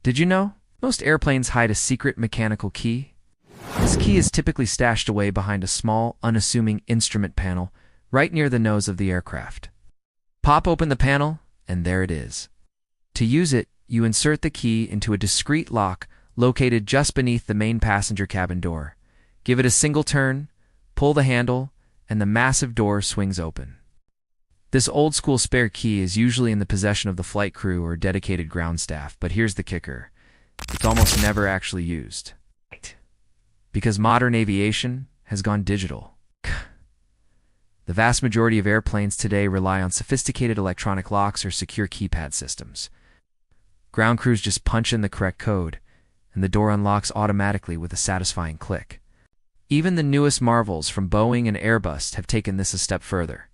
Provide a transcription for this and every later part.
Did you know? Most airplanes hide a secret mechanical key. This key is typically stashed away behind a small, unassuming instrument panel right near the nose of the aircraft. Pop open the panel, and there it is. To use it, you insert the key into a discreet lock located just beneath the main passenger cabin door. Give it a single turn, pull the handle, and the massive door swings open. This old-school spare key is usually in the possession of the flight crew or dedicated ground staff, but here's the kicker. It's almost never actually used. Because modern aviation has gone digital. The vast majority of airplanes today rely on sophisticated electronic locks or secure keypad systems. Ground crews just punch in the correct code, and the door unlocks automatically with a satisfying click. Even the newest marvels from Boeing and Airbus have taken this a step further.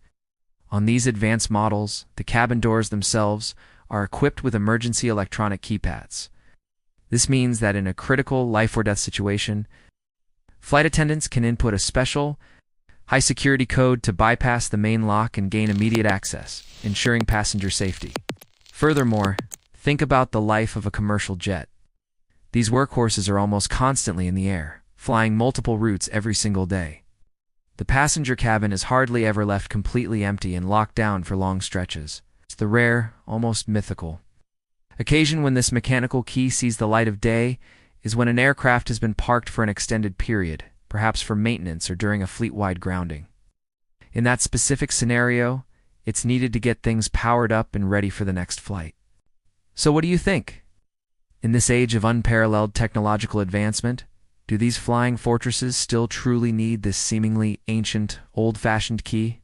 On these advanced models, the cabin doors themselves are equipped with emergency electronic keypads. This means that in a critical life-or-death situation, flight attendants can input a special, high-security code to bypass the main lock and gain immediate access, ensuring passenger safety. Furthermore, think about the life of a commercial jet. These workhorses are almost constantly in the air, flying multiple routes every single day. The passenger cabin is hardly ever left completely empty and locked down for long stretches. It's the rare, almost mythical occasion when this mechanical key sees the light of day is when an aircraft has been parked for an extended period, perhaps for maintenance or during a fleet-wide grounding. In that specific scenario, it's needed to get things powered up and ready for the next flight. So what do you think? In this age of unparalleled technological advancement, do these flying fortresses still truly need this seemingly ancient, old-fashioned key?